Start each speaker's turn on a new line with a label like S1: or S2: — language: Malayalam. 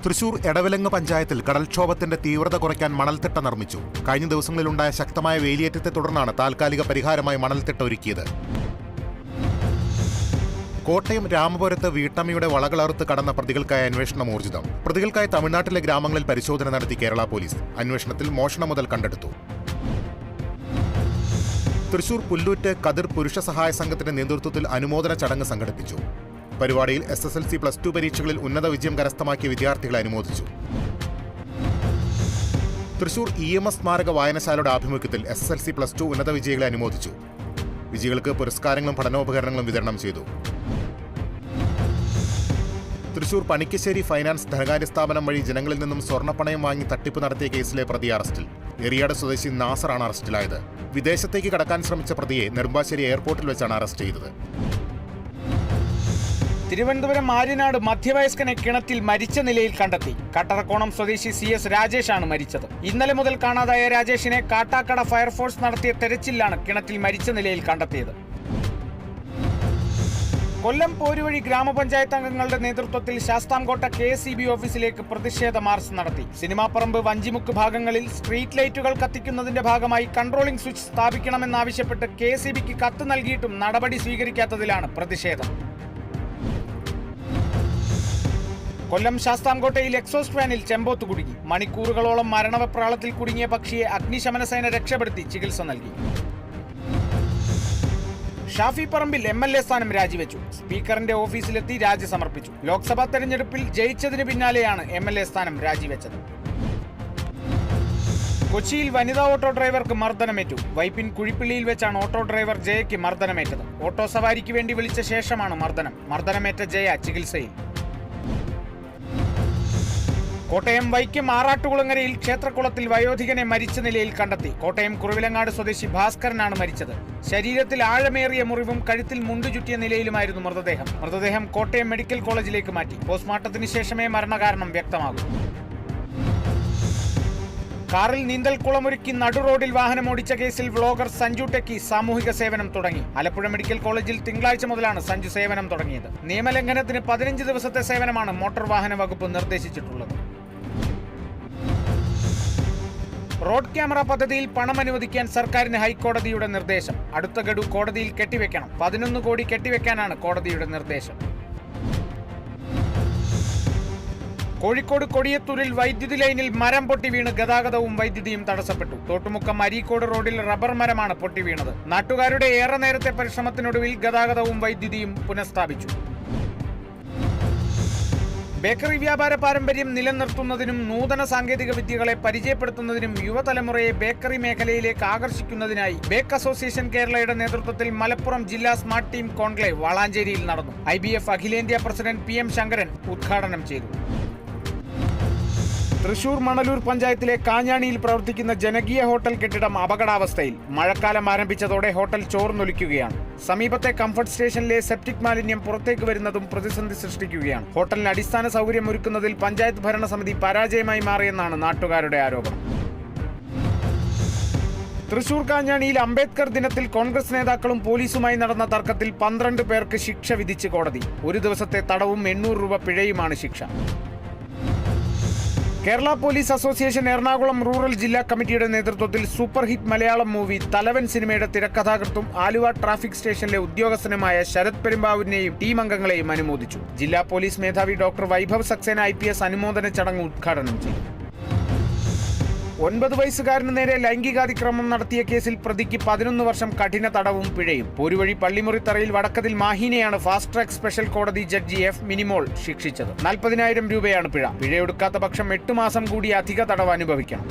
S1: തൃശൂർ എടവിലങ്ങ് പഞ്ചായത്തിൽ കടൽക്ഷോഭത്തിന്റെ തീവ്രത കുറയ്ക്കാൻ മണൽത്തിട്ട നിർമ്മിച്ചു. കഴിഞ്ഞ ദിവസങ്ങളിലുണ്ടായ ശക്തമായ വേലിയേറ്റത്തെ തുടർന്നാണ് താൽക്കാലിക പരിഹാരമായി മണൽത്തിട്ട ഒരുക്കിയത്. കോട്ടയം രാമപുരത്ത് വീട്ടമ്മയുടെ വളകളറുത്ത് കടന്ന പ്രതികൾക്കായി അന്വേഷണം ഊർജിതം. പ്രതികൾക്കായി തമിഴ്നാട്ടിലെ ഗ്രാമങ്ങളിൽ പരിശോധന നടത്തി കേരള പോലീസ്. അന്വേഷണത്തിൽ മോഷണ മുതൽ കണ്ടെടുത്തു. തൃശൂർ പുല്ലൂറ്റ് കതിർ പുരുഷ സഹായ സംഘത്തിന്റെ നേതൃത്വത്തിൽ അനുമോദന ചടങ്ങ് സംഘടിപ്പിച്ചു. പരിപാടിയിൽ SSLC +2 പരീക്ഷകളിൽ ഉന്നത വിജയം കരസ്ഥമാക്കിയ വിദ്യാർത്ഥികളെ അനുമോദിച്ചു. തൃശൂർ EMS സ്മാരക വായനശാലയുടെ ആഭിമുഖ്യത്തിൽ SSLC +2 ഉന്നത വിജയികളെ അനുമോദിച്ചു. വിജയികൾക്ക് പുരസ്കാരങ്ങളും പഠനോപകരണങ്ങളും വിതരണം ചെയ്തു. തൃശൂർ പണിക്കശ്ശേരി ഫൈനാൻസ് ധനകാര്യ സ്ഥാപനം വഴി ജനങ്ങളിൽ നിന്നും സ്വർണ്ണപ്പണയം വാങ്ങി തട്ടിപ്പ് നടത്തിയ കേസിലെ പ്രതി അറസ്റ്റിൽ. എറിയാട് സ്വദേശി നാസറാണ് അറസ്റ്റിലായത്. വിദേശത്തേക്ക് കടക്കാൻ ശ്രമിച്ച പ്രതിയെ നെടുമ്പാശ്ശേരി എയർപോർട്ടിൽ വെച്ചാണ് അറസ്റ്റ് ചെയ്തത്.
S2: തിരുവനന്തപുരം ആര്യനാട് മധ്യവയസ്കനെ കിണറ്റിൽ മരിച്ച നിലയിൽ കണ്ടെത്തി. കട്ടറക്കോണം സ്വദേശി CS രാജേഷാണ് മരിച്ചത്. ഇന്നലെ മുതൽ കാണാതായ രാജേഷിനെ കാട്ടാക്കട ഫയർഫോഴ്സ് നടത്തിയ തെരച്ചിലാണ് കിണറ്റിൽ മരിച്ച നിലയിൽ കണ്ടെത്തിയത്. കൊല്ലം പോരുവഴി ഗ്രാമപഞ്ചായത്ത് അംഗങ്ങളുടെ നേതൃത്വത്തിൽ ശാസ്താംകോട്ട KSEB ഓഫീസിലേക്ക് പ്രതിഷേധ മാർച്ച് നടത്തി. സിനിമാപ്പറമ്പ് വഞ്ചിമുക്ക് ഭാഗങ്ങളിൽ സ്ട്രീറ്റ് ലൈറ്റുകൾ കത്തിക്കുന്നതിന്റെ ഭാഗമായി കൺട്രോളിംഗ് സ്വിച്ച് സ്ഥാപിക്കണമെന്നാവശ്യപ്പെട്ട് KSEBക്ക് കത്ത് നൽകിയിട്ടും നടപടി സ്വീകരിക്കാത്തതിലാണ് പ്രതിഷേധം. കൊല്ലം ശാസ്താംകോട്ടയിൽ എക്സോസ്റ്റ് വാനിൽ ചെമ്പോത്ത് കുടുങ്ങി. മണിക്കൂറുകളോളം മരണവെപ്രാളത്തിൽ കുടുങ്ങിയ പക്ഷിയെ അഗ്നിശമന സേന രക്ഷപ്പെടുത്തി ചികിത്സ നൽകി. ഷാഫി പറമ്പിൽ MLA സ്ഥാനം രാജിവെച്ചു. സ്പീക്കറിന്റെ ഓഫീസിലെത്തി രാജി സമർപ്പിച്ചു. ലോക്സഭാ തെരഞ്ഞെടുപ്പിൽ ജയിച്ചതിന് പിന്നാലെയാണ് MLA സ്ഥാനം രാജിവെച്ചത്. കൊച്ചിയിൽ വനിതാ ഓട്ടോ ഡ്രൈവർക്ക് മർദ്ദനമേറ്റു. വൈപ്പിൻ കുഴിപ്പള്ളിയിൽ വെച്ചാണ് ഓട്ടോ ഡ്രൈവർ ജയയ്ക്ക് മർദ്ദനമേറ്റത്. ഓട്ടോ സവാരിക്ക് വേണ്ടി വിളിച്ച ശേഷമാണ് മർദ്ദനമേറ്റ ജയ ചികിത്സയിൽ. കോട്ടയം വൈക്കം ആറാട്ടുകുളങ്ങരയിൽ ക്ഷേത്രക്കുളത്തിൽ വയോധികനെ മരിച്ച നിലയിൽ കണ്ടെത്തി. കോട്ടയം കുറുവിലങ്ങാട് സ്വദേശി ഭാസ്കരനാണ് മരിച്ചത്. ശരീരത്തിൽ ആഴമേറിയ മുറിവും കഴുത്തിൽ മുണ്ടു ചുറ്റിയ നിലയിലുമായിരുന്നു മൃതദേഹം കോട്ടയം മെഡിക്കൽ കോളേജിലേക്ക് മാറ്റി. പോസ്റ്റ്മോർട്ടത്തിന് ശേഷമേ മരണകാരണം വ്യക്തമാകൂ. കാറിൽ നീന്തൽക്കുളമൊരുക്കി നടുറോഡിൽ വാഹനമോടിച്ച കേസിൽ വ്ളോഗർ സഞ്ജു ടെക്കി സാമൂഹിക സേവനം തുടങ്ങി. ആലപ്പുഴ മെഡിക്കൽ കോളേജിൽ തിങ്കളാഴ്ച മുതലാണ് സഞ്ജു സേവനം തുടങ്ങിയത്. നിയമലംഘനത്തിന് 15 ദിവസത്തെ സേവനമാണ് മോട്ടോർ വാഹന വകുപ്പ് നിർദ്ദേശിച്ചിട്ടുള്ളത്. റോഡ് ക്യാമറ പദ്ധതിയിൽ പണം അനുവദിക്കാൻ സർക്കാരിന് ഹൈക്കോടതിയുടെ നിർദ്ദേശം. അടുത്ത ഗഡു കോടതിയിൽ കെട്ടിവെക്കണം. 11 കോടി കെട്ടിവെക്കാനാണ് കോടതിയുടെ നിർദ്ദേശം. കോഴിക്കോട് കൊടിയത്തൂരിൽ വൈദ്യുതി ലൈനിൽ മരം പൊട്ടി വീണ് ഗതാഗതവും വൈദ്യുതിയും തടസ്സപ്പെട്ടു. തോട്ടുമുക്കം അരീക്കോട് റോഡിൽ റബ്ബർ മരമാണ് പൊട്ടി വീണത്. നാട്ടുകാരുടെ ഏറെ നേരത്തെ പരിശ്രമത്തിനൊടുവിൽ ഗതാഗതവും വൈദ്യുതിയും പുനഃസ്ഥാപിച്ചു. ബേക്കറി വ്യാപാര പാരമ്പര്യം നിലനിർത്തുന്നതിനും നൂതന സാങ്കേതിക വിദ്യകളെ പരിചയപ്പെടുത്തുന്നതിനും യുവതലമുറയെ ബേക്കറി മേഖലയിലേക്ക് ആകർഷിക്കുന്നതിനായി ബേക്ക് അസോസിയേഷൻ കേരളയുടെ നേതൃത്വത്തിൽ മലപ്പുറം ജില്ലാ സ്മാർട്ട് ടീം കോൺക്ലേവ് വളാഞ്ചേരിയിൽ നടന്നു. IBF അഖിലേന്ത്യാ പ്രസിഡന്റ് PM ശങ്കരൻ ഉദ്ഘാടനം ചെയ്തു. തൃശൂർ മണലൂർ പഞ്ചായത്തിലെ കാഞ്ഞാണിയിൽ പ്രവർത്തിക്കുന്ന ജനകീയ ഹോട്ടൽ കെട്ടിടം അപകടാവസ്ഥയിൽ. മഴക്കാലം ആരംഭിച്ചതോടെ ഹോട്ടൽ ചോർന്നൊലിക്കുകയാണ്. സമീപത്തെ കംഫർട്ട് സ്റ്റേഷനിലെ സെപ്റ്റിക് മാലിന്യം പുറത്തേക്ക് വരുന്നതും പ്രതിസന്ധി സൃഷ്ടിക്കുകയാണ്. ഹോട്ടലിന് അടിസ്ഥാന സൗകര്യം ഒരുക്കുന്നതിൽ പഞ്ചായത്ത് ഭരണസമിതി പരാജയമായി മാറിയെന്നാണ് നാട്ടുകാരുടെ ആരോപണം. തൃശൂർ കാഞ്ഞാണിയിൽ അംബേദ്കർ ദിനത്തിൽ കോൺഗ്രസ് നേതാക്കളും പോലീസുമായി നടന്ന തർക്കത്തിൽ 12 പേർക്ക് ശിക്ഷ വിധിച്ച് കോടതി. 1 ദിവസത്തെ തടവും 800 രൂപ പിഴയുമാണ് ശിക്ഷ. Kerala police association Ernakulam rural ജില്ലാ കമ്മിറ്റിയുടെ നേതൃത്വത്തിൽ സൂപ്പർ ഹിറ്റ് മലയാളം മൂവി തലവൻ സിനിമയുടെ തിരക്കഥാകൃത്തും ആലുവ ട്രാഫിക് സ്റ്റേഷനിലെ ഉദ്യോഗസ്ഥനുമായ ശരത് പെരുമ്പാവൂരിനെയും ടീം അംഗങ്ങളെയും അനുമോദിച്ചു. ജില്ലാ പോലീസ് മേധാവി ഡോക്ടർ വൈഭവ് സക്സേന IPS അനുമോദന ചടങ്ങ് ഉദ്ഘാടനം ചെയ്തു. 9 വയസ്സുകാരന് നേരെ ലൈംഗികാതിക്രമം നടത്തിയ കേസിൽ പ്രതിക്ക് 11 വർഷം കഠിന തടവും പിഴയും. പോരുവഴി പള്ളിമുറിത്തറയിൽ വടക്കതിൽ മാഹിനെയാണ് ഫാസ്റ്റ് ട്രാക്ക് സ്പെഷ്യൽ കോടതി ജഡ്ജി F മിനിമോൾ ശിക്ഷിച്ചത്. 40,000 രൂപയാണ് പിഴ. പിഴയൊടുക്കാത്ത പക്ഷം 8 മാസം കൂടി അധിക തടവ് അനുഭവിക്കണം.